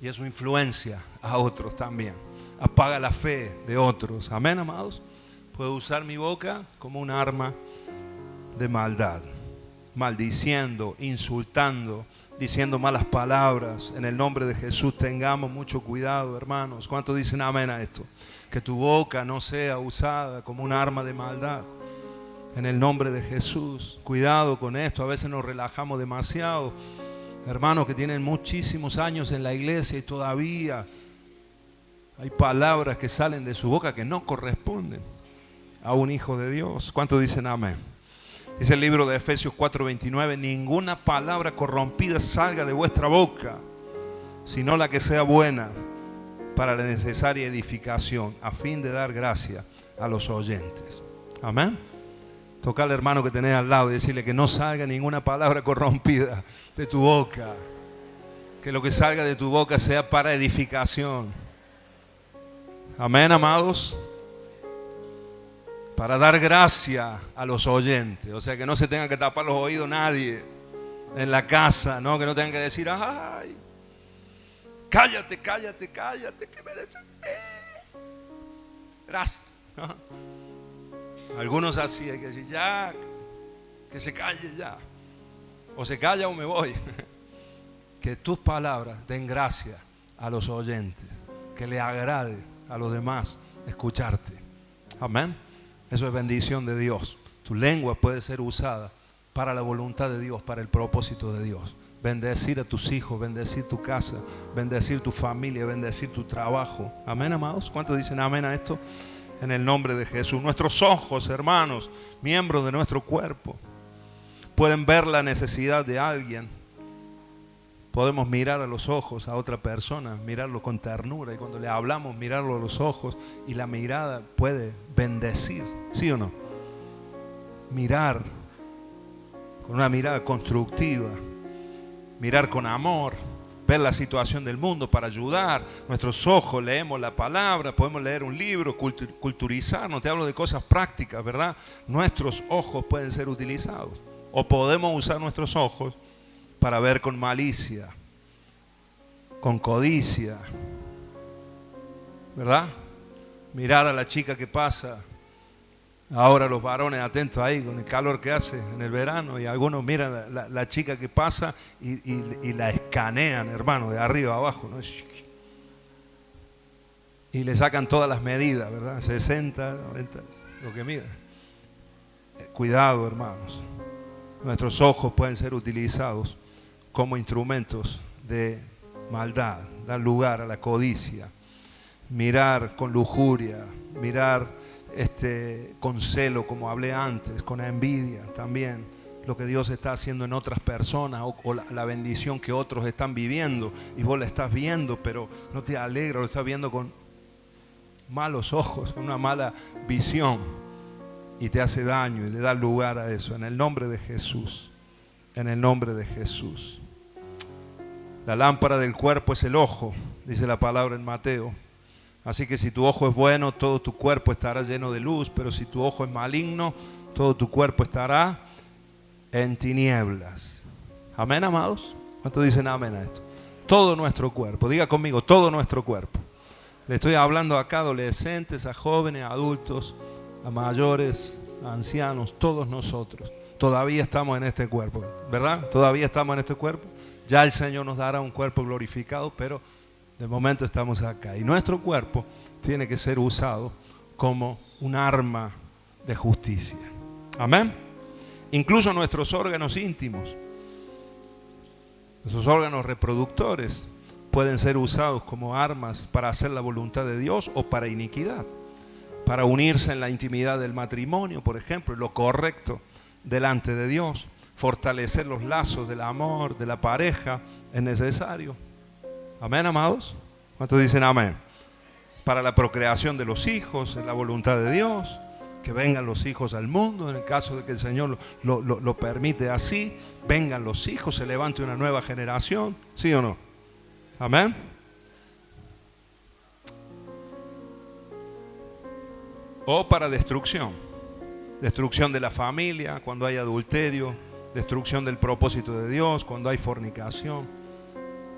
S1: Y eso influencia a otros también. Apaga la fe de otros. Amén, amados. Puedo usar mi boca como un arma de maldad. Maldiciendo, insultando, diciendo malas palabras. En el nombre de Jesús tengamos mucho cuidado, hermanos. ¿Cuántos dicen amén a esto? Que tu boca no sea usada como un arma de maldad. En el nombre de Jesús. Cuidado con esto. A veces nos relajamos demasiado. Hermanos que tienen muchísimos años en la iglesia y todavía hay palabras que salen de su boca que no corresponden a un hijo de Dios. ¿Cuántos dicen amén? Dice el libro de Efesios 4:29: ninguna palabra corrompida salga de vuestra boca, sino la que sea buena para la necesaria edificación, a fin de dar gracia a los oyentes. Amén. Tocar al hermano que tenés al lado y decirle que no salga ninguna palabra corrompida de tu boca. Que lo que salga de tu boca sea para edificación. Amén, amados. Para dar gracia a los oyentes. O sea, que no se tenga que tapar los oídos nadie en la casa, ¿no? Que no tengan que decir, ay, cállate, cállate, cállate, que me desesperé. Gracias, ¿no? Algunos así, hay que decir, ya, que se calle ya. O se calla o me voy. Que tus palabras den gracia a los oyentes. Que le agrade a los demás escucharte. Amén. Eso es bendición de Dios. Tu lengua puede ser usada para la voluntad de Dios, para el propósito de Dios. Bendecir a tus hijos, bendecir tu casa, bendecir tu familia, bendecir tu trabajo. Amén, amados. ¿Cuántos dicen amén a esto? En el nombre de Jesús. Nuestros ojos, hermanos, miembros de nuestro cuerpo, pueden ver la necesidad de alguien. Podemos mirar a los ojos a otra persona, mirarlo con ternura, y cuando le hablamos, mirarlo a los ojos, y la mirada puede bendecir, ¿sí o no? Mirar con una mirada constructiva, mirar con amor, ver la situación del mundo para ayudar. Nuestros ojos, leemos la palabra, podemos leer un libro, culturizarnos. Te hablo de cosas prácticas, ¿verdad? Nuestros ojos pueden ser utilizados. O podemos usar nuestros ojos para ver con malicia, con codicia, ¿verdad? Mirar a la chica que pasa Ahora los varones atentos ahí con el calor que hace en el verano, y algunos miran la chica que pasa y la escanean, hermano, de arriba a abajo, ¿no? Y le sacan todas las medidas, ¿verdad? 60, 90, lo que mida. Cuidado, hermanos. Nuestros ojos pueden ser utilizados como instrumentos de maldad, dar lugar a la codicia, mirar con lujuria, mirar con celo, como hablé antes, con envidia también, lo que Dios está haciendo en otras personas, o la bendición que otros están viviendo, y vos la estás viendo, pero no te alegra, lo estás viendo con malos ojos, con una mala visión, y te hace daño y le da lugar a eso. En el nombre de Jesús, en el nombre de Jesús. La lámpara del cuerpo es el ojo, dice la palabra en Mateo. Así que si tu ojo es bueno, todo tu cuerpo estará lleno de luz, pero si tu ojo es maligno, todo tu cuerpo estará en tinieblas. Amén, amados. ¿Cuántos dicen amén a esto? Todo nuestro cuerpo, diga conmigo, todo nuestro cuerpo. Le estoy hablando acá a adolescentes, a jóvenes, a adultos, a mayores, a ancianos, todos nosotros. Todavía estamos en este cuerpo, ¿verdad? Todavía estamos en este cuerpo. Ya el Señor nos dará un cuerpo glorificado, pero de momento estamos acá. Y nuestro cuerpo tiene que ser usado como un arma de justicia. Amén. Incluso nuestros órganos íntimos, nuestros órganos reproductores, pueden ser usados como armas para hacer la voluntad de Dios o para iniquidad. Para unirse en la intimidad del matrimonio, por ejemplo, lo correcto delante de Dios. Fortalecer los lazos del amor, de la pareja, es necesario. Amén, amados. ¿Cuántos dicen amén? Para la procreación de los hijos, es la voluntad de Dios. Que vengan los hijos al mundo, en el caso de que el Señor lo permite así. Vengan los hijos, se levante una nueva generación. ¿Sí o no? Amén. O para destrucción. Destrucción de la familia, cuando hay adulterio. Destrucción del propósito de Dios, cuando hay fornicación.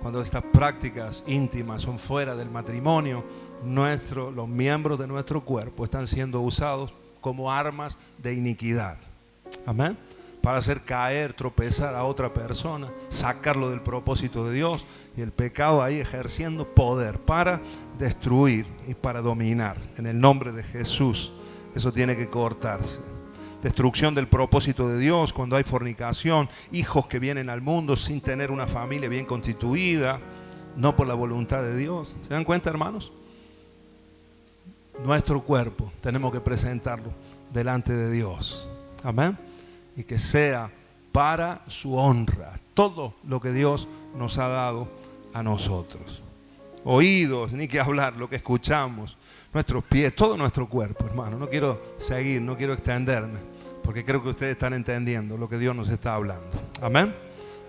S1: Cuando estas prácticas íntimas son fuera del matrimonio, los miembros de nuestro cuerpo están siendo usados como armas de iniquidad. Amén. Para hacer caer, tropezar a otra persona, sacarlo del propósito de Dios, y el pecado ahí ejerciendo poder para destruir y para dominar. En el nombre de Jesús, eso tiene que cortarse. Destrucción del propósito de Dios, cuando hay fornicación, hijos que vienen al mundo sin tener una familia bien constituida, no por la voluntad de Dios. ¿Se dan cuenta, hermanos? Nuestro cuerpo tenemos que presentarlo delante de Dios. Amén. Y que sea para su honra todo lo que Dios nos ha dado a nosotros. Oídos, ni que hablar, lo que escuchamos, nuestros pies, todo nuestro cuerpo, hermano. No quiero seguir, no quiero extenderme, porque creo que ustedes están entendiendo lo que Dios nos está hablando. Amén.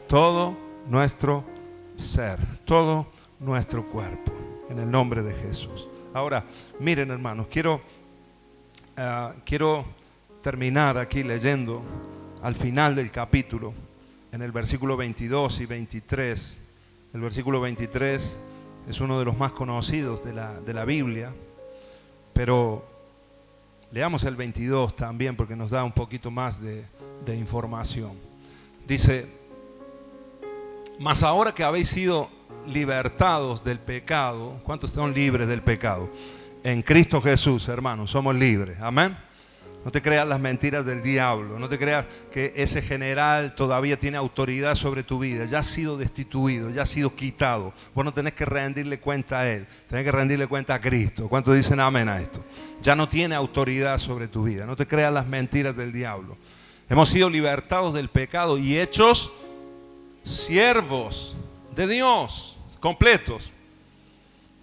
S1: Todo nuestro ser, todo nuestro cuerpo, en el nombre de Jesús. Ahora, miren, hermanos, quiero terminar aquí leyendo al final del capítulo, en el versículo 22 y 23. El versículo 23 es uno de los más conocidos de la Biblia, pero leamos el 22 también, porque nos da un poquito más de información. Dice: mas ahora que habéis sido libertados del pecado. ¿Cuántos están libres del pecado? En Cristo Jesús, hermanos, somos libres. Amén. No te creas las mentiras del diablo. No te creas que ese general todavía tiene autoridad sobre tu vida. Ya has sido destituido, ya has sido quitado. Vos no tenés que rendirle cuenta a él. Tenés que rendirle cuenta a Cristo. ¿Cuántos dicen amén a esto? Ya no tiene autoridad sobre tu vida. No te creas las mentiras del diablo. Hemos sido libertados del pecado y hechos siervos de Dios, completos.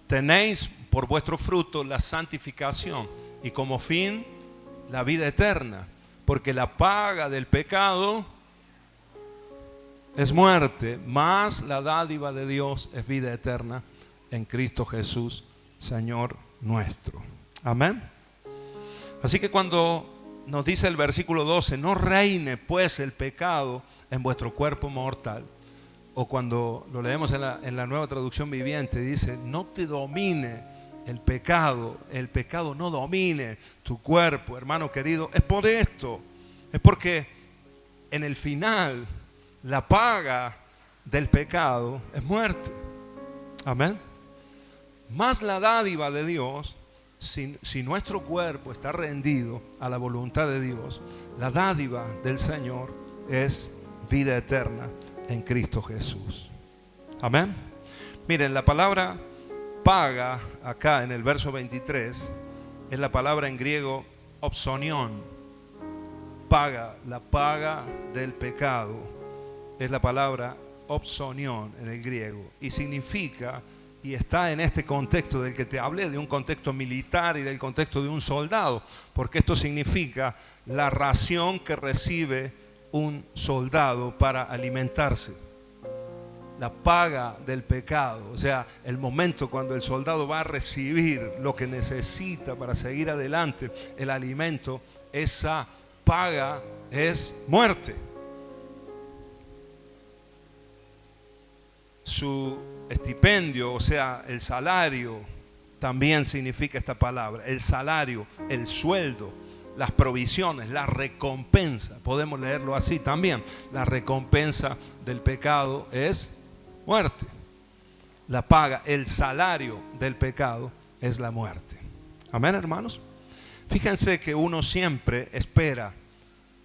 S1: Tenéis por vuestro fruto la santificación y como fin la vida eterna, porque la paga del pecado es muerte, mas la dádiva de Dios es vida eterna en Cristo Jesús, Señor nuestro. Amén. Así que cuando nos dice el versículo 12, no reine pues el pecado en vuestro cuerpo mortal, o cuando lo leemos en la Nueva Traducción Viviente, dice, no te domine el pecado no domine tu cuerpo, hermano querido, es por esto. Es porque en el final la paga del pecado es muerte. Amén. Más la dádiva de Dios, si nuestro cuerpo está rendido a la voluntad de Dios, la dádiva del Señor es vida eterna en Cristo Jesús. Amén. Miren, la palabra paga acá en el verso 23 es la palabra en griego opsonión. Paga, la paga del pecado es la palabra opsonión en el griego y significa, y está en este contexto del que te hablé, de un contexto militar y del contexto de un soldado, porque esto significa la ración que recibe un soldado para alimentarse. La paga del pecado, o sea, el momento cuando el soldado va a recibir lo que necesita para seguir adelante, el alimento, esa paga es muerte. Su estipendio, o sea, el salario, también significa esta palabra. El salario, el sueldo, las provisiones, la recompensa. Podemos leerlo así también. La recompensa del pecado es muerte. La paga, el salario del pecado es la muerte. Amén, hermanos. Fíjense que uno siempre espera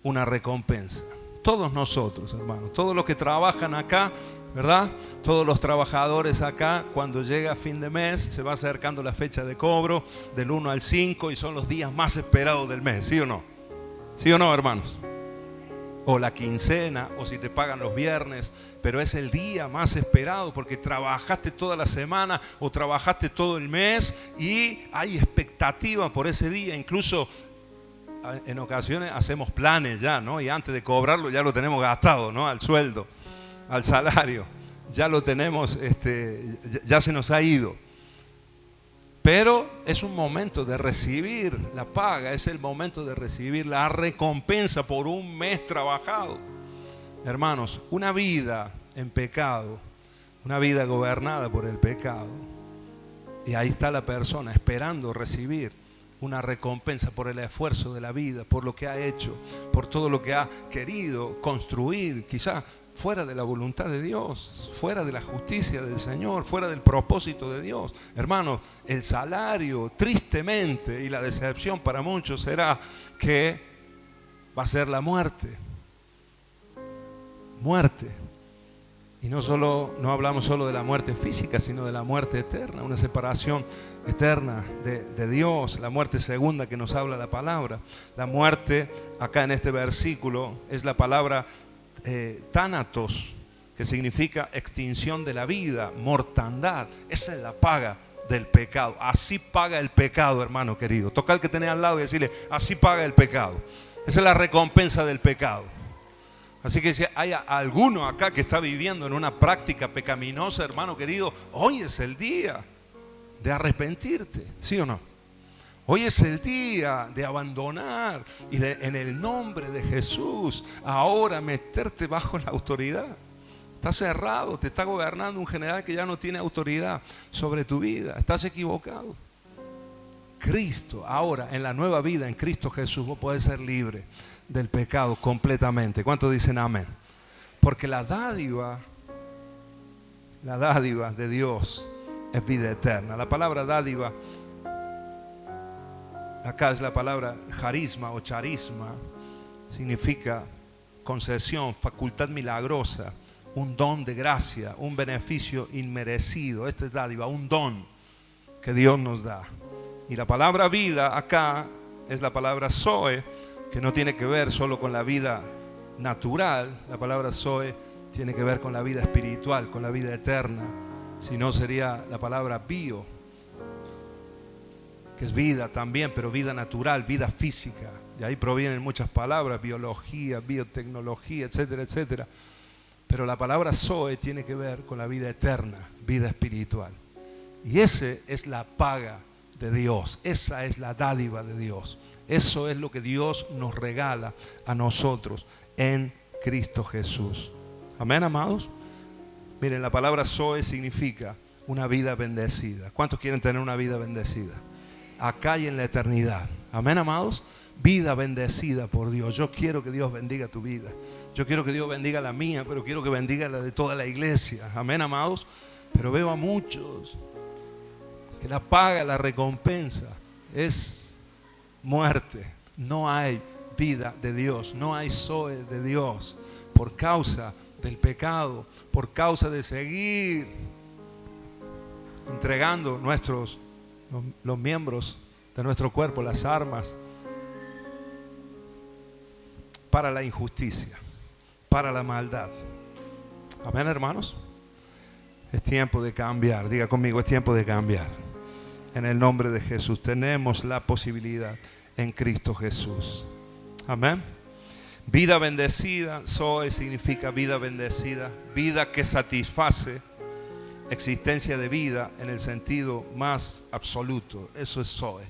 S1: una recompensa. Todos nosotros, hermanos, todos los que trabajan acá, ¿verdad? Todos los trabajadores acá, cuando llega fin de mes, se va acercando la fecha de cobro del 1 al 5 y son los días más esperados del mes, ¿sí o no? ¿Sí o no, hermanos? O la quincena, o si te pagan los viernes, pero es el día más esperado porque trabajaste toda la semana o trabajaste todo el mes y hay expectativa por ese día. Incluso en ocasiones hacemos planes ya, ¿no? Y antes de cobrarlo ya lo tenemos gastado, ¿no? Al sueldo, al salario, ya lo tenemos, ya se nos ha ido. Pero es un momento de recibir la paga, es el momento de recibir la recompensa por un mes trabajado. Hermanos, una vida en pecado, una vida gobernada por el pecado, y ahí está la persona esperando recibir una recompensa por el esfuerzo de la vida, por lo que ha hecho, por todo lo que ha querido construir, quizá fuera de la voluntad de Dios, fuera de la justicia del Señor, fuera del propósito de Dios. Hermanos, el salario, tristemente, y la decepción para muchos será que va a ser la muerte. Muerte. Y no hablamos solo de la muerte física, sino de la muerte eterna, una separación eterna de Dios, la muerte segunda que nos habla la palabra. La muerte, acá en este versículo, es la palabra tánatos, que significa extinción de la vida, mortandad. Esa es la paga del pecado. Así paga el pecado, hermano querido. Toca al que tenés al lado y decirle, así paga el pecado. Esa es la recompensa del pecado. Así que si hay alguno acá que está viviendo en una práctica pecaminosa, hermano querido, hoy es el día de arrepentirte, ¿sí o no? Hoy es el día de abandonar y en el nombre de Jesús ahora meterte bajo la autoridad. Está cerrado, te está gobernando un general que ya no tiene autoridad sobre tu vida. Estás equivocado. Cristo, ahora en la nueva vida en Cristo Jesús, vos podés ser libre del pecado completamente. ¿Cuántos dicen amén? Porque la dádiva de Dios es vida eterna. La palabra dádiva acá es la palabra charisma o charisma, significa concesión, facultad milagrosa, un don de gracia, un beneficio inmerecido. Esta es dádiva, un don que Dios nos da. Y la palabra vida acá es la palabra zoe, que no tiene que ver solo con la vida natural. La palabra zoe tiene que ver con la vida espiritual, con la vida eterna. Si no, sería la palabra bio, que es vida también, pero vida natural, vida física. De ahí provienen muchas palabras, biología, biotecnología, etcétera, etcétera. Pero la palabra zoe tiene que ver con la vida eterna, vida espiritual. Y esa es la paga de Dios, esa es la dádiva de Dios. Eso es lo que Dios nos regala a nosotros en Cristo Jesús. Amén, amados. Miren, la palabra zoe significa una vida bendecida. ¿Cuántos quieren tener una vida bendecida? Acá y en la eternidad. Amén, amados. Vida bendecida por Dios. Yo quiero que Dios bendiga tu vida. Yo quiero que Dios bendiga la mía, pero quiero que bendiga la de toda la iglesia. Amén, amados. Pero veo a muchos que la paga, la recompensa es muerte. No hay vida de Dios, no hay Zoe de Dios por causa del pecado, por causa de seguir entregando los miembros de nuestro cuerpo, las armas, para la injusticia, para la maldad. Amén, hermanos. Es tiempo de cambiar. Diga conmigo, es tiempo de cambiar. En el nombre de Jesús tenemos la posibilidad en Cristo Jesús. Amén. Vida bendecida, Zoe significa vida bendecida, vida que satisface, existencia de vida en el sentido más absoluto. Eso es Zoe,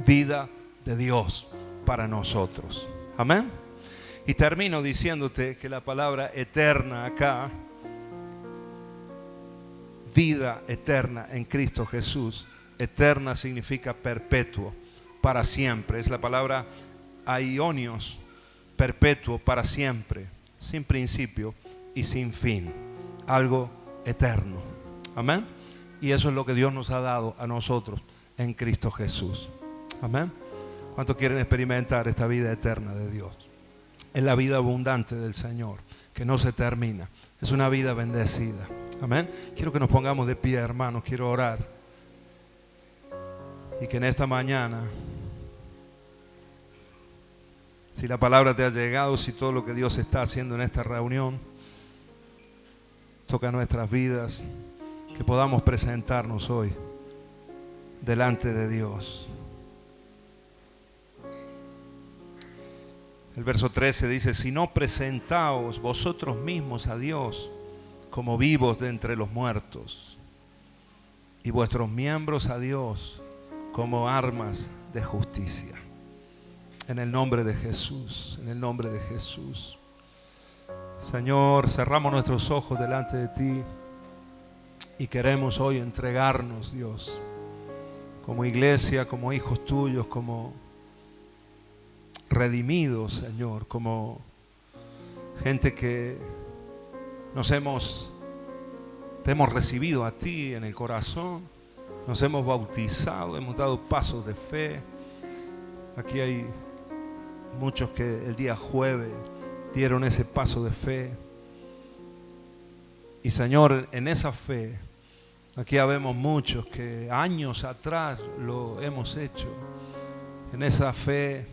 S1: vida de Dios para nosotros. Amén. Y termino diciéndote que la palabra eterna acá, vida eterna en Cristo Jesús, eterna significa perpetuo, para siempre. Es la palabra aionios, perpetuo, para siempre, sin principio y sin fin. Algo eterno. Amén. Y eso es lo que Dios nos ha dado a nosotros en Cristo Jesús. Amén. ¿Cuántos quieren experimentar esta vida eterna de Dios? Es la vida abundante del Señor, que no se termina. Es una vida bendecida. Amén. Quiero que nos pongamos de pie, hermanos. Quiero orar. Y que en esta mañana, si la palabra te ha llegado, si todo lo que Dios está haciendo en esta reunión toca nuestras vidas, que podamos presentarnos hoy delante de Dios. El verso 13 dice: si no, presentaos vosotros mismos a Dios como vivos de entre los muertos, y vuestros miembros a Dios como armas de justicia. En el nombre de Jesús, en el nombre de Jesús. Señor, cerramos nuestros ojos delante de ti y queremos hoy entregarnos, Dios, como iglesia, como hijos tuyos, como redimidos, Señor, como gente que te hemos recibido a ti en el corazón, nos hemos bautizado, hemos dado pasos de fe. Aquí hay muchos que el día jueves dieron ese paso de fe. Y Señor, en esa fe, aquí habemos muchos que años atrás lo hemos hecho. En esa fe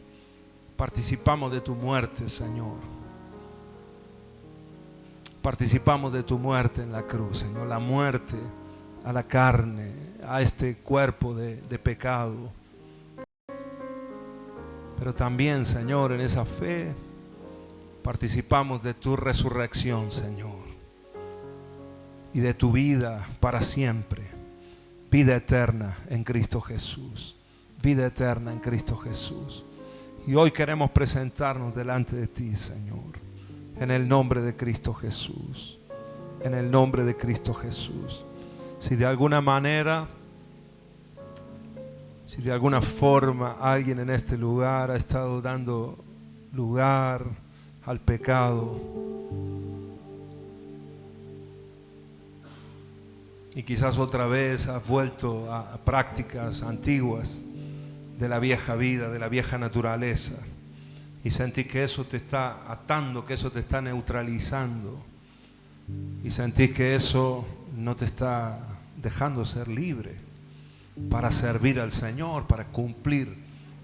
S1: participamos de tu muerte, Señor. Participamos de tu muerte en la cruz, Señor. La muerte a la carne, a este cuerpo de pecado. Pero también, Señor, en esa fe participamos de tu resurrección, Señor. Y de tu vida para siempre. Vida eterna en Cristo Jesús. Vida eterna en Cristo Jesús. Y hoy queremos presentarnos delante de ti, Señor. En el nombre de Cristo Jesús. En el nombre de Cristo Jesús. Si de alguna manera, si de alguna forma alguien en este lugar ha estado dando lugar al pecado, y quizás otra vez has vuelto a prácticas antiguas de la vieja vida, de la vieja naturaleza, y sentís que eso te está atando, que eso te está neutralizando, y sentís que eso no te está dejando ser libre para servir al Señor, para cumplir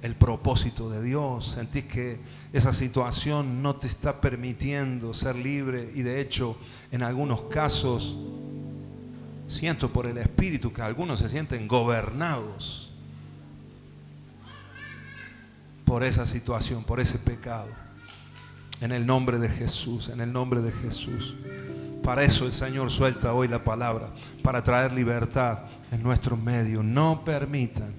S1: el propósito de Dios. Sentís que esa situación no te está permitiendo ser libre, y de hecho en algunos casos siento por el Espíritu que algunos se sienten gobernados por esa situación, por ese pecado. En el nombre de Jesús, en el nombre de Jesús. Para eso el Señor suelta hoy la palabra, para traer libertad en nuestro medio. No permitan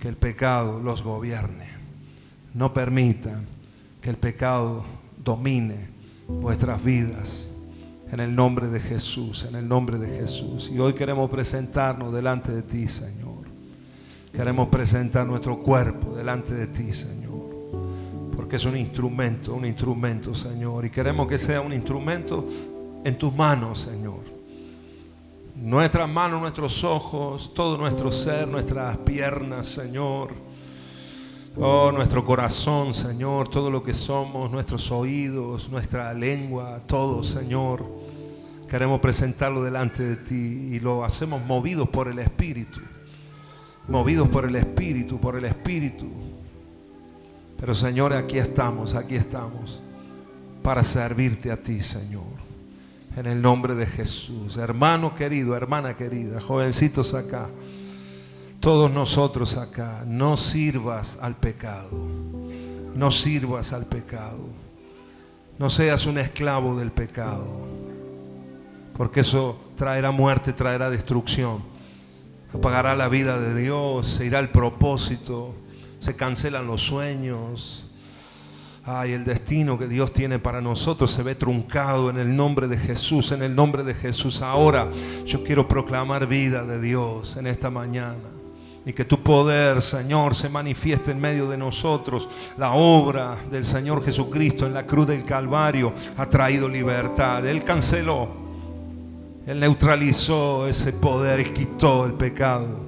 S1: que el pecado los gobierne. No permitan que el pecado domine vuestras vidas. En el nombre de Jesús, en el nombre de Jesús. Y hoy queremos presentarnos delante de ti, Señor. Queremos presentar nuestro cuerpo delante de ti, Señor. Porque es un instrumento, Señor. Y queremos que sea un instrumento en tus manos, Señor. Nuestras manos, nuestros ojos, todo nuestro ser, nuestras piernas, Señor. Oh, nuestro corazón, Señor, todo lo que somos, nuestros oídos, nuestra lengua, todo, Señor. Queremos presentarlo delante de ti y lo hacemos movidos por el Espíritu. Movidos por el Espíritu, por el Espíritu. Pero, Señor, aquí estamos para servirte a ti, Señor. En el nombre de Jesús. Hermano querido, hermana querida, jovencitos acá, todos nosotros acá, no sirvas al pecado. No sirvas al pecado. No seas un esclavo del pecado. Porque eso traerá muerte, traerá destrucción. Apagará la vida de Dios, se irá el propósito, se cancelan los sueños. Ay, el destino que Dios tiene para nosotros se ve truncado en el nombre de Jesús, en el nombre de Jesús. Ahora yo quiero proclamar vida de Dios en esta mañana. Y que tu poder, Señor, se manifieste en medio de nosotros. La obra del Señor Jesucristo en la cruz del Calvario ha traído libertad. Él canceló, Él neutralizó ese poder, Él quitó el pecado.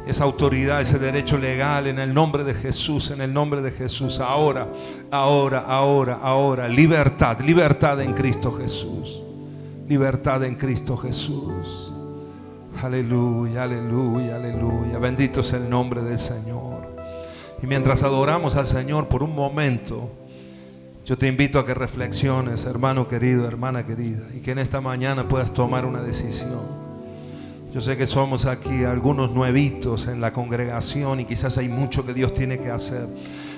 S1: Esa autoridad, ese derecho legal en el nombre de Jesús, en el nombre de Jesús. Ahora, libertad, libertad en Cristo Jesús. Libertad en Cristo Jesús. Aleluya, aleluya, aleluya. Bendito es el nombre del Señor. Y mientras adoramos al Señor por un momento, yo te invito a que reflexiones, hermano querido, hermana querida, y que en esta mañana puedas tomar una decisión. Yo sé que somos aquí algunos nuevitos en la congregación y quizás hay mucho que Dios tiene que hacer.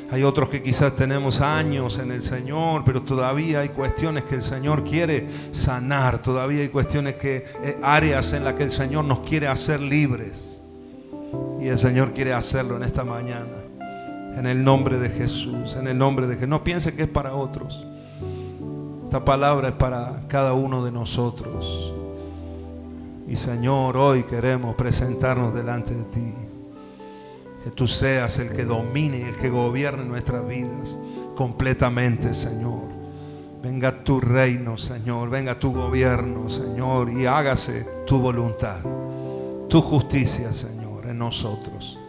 S1: Hay otros que quizás tenemos años en el Señor, pero todavía hay cuestiones que el Señor quiere sanar. Todavía hay áreas en las que el Señor nos quiere hacer libres. Y el Señor quiere hacerlo en esta mañana. En el nombre de Jesús, en el nombre de Jesús. No piense que es para otros. Esta palabra es para cada uno de nosotros. Y Señor, hoy queremos presentarnos delante de ti. Que tú seas el que domine y el que gobierne nuestras vidas completamente, Señor. Venga tu reino, Señor. Venga tu gobierno, Señor. Y hágase tu voluntad, tu justicia, Señor, en nosotros.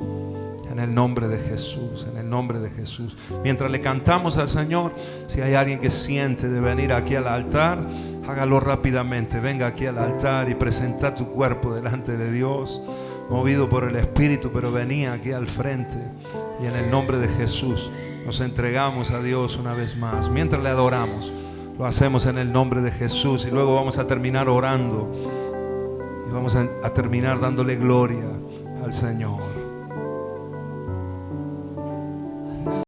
S1: En el nombre de Jesús, en el nombre de Jesús. Mientras le cantamos al Señor, si hay alguien que siente de venir aquí al altar, hágalo rápidamente. Venga aquí al altar y presenta tu cuerpo delante de Dios, movido por el Espíritu, pero venía aquí al frente. Y en el nombre de Jesús nos entregamos a Dios una vez más. Mientras le adoramos, lo hacemos en el nombre de Jesús. Y luego vamos a terminar orando. Y vamos a terminar dándole gloria al Señor.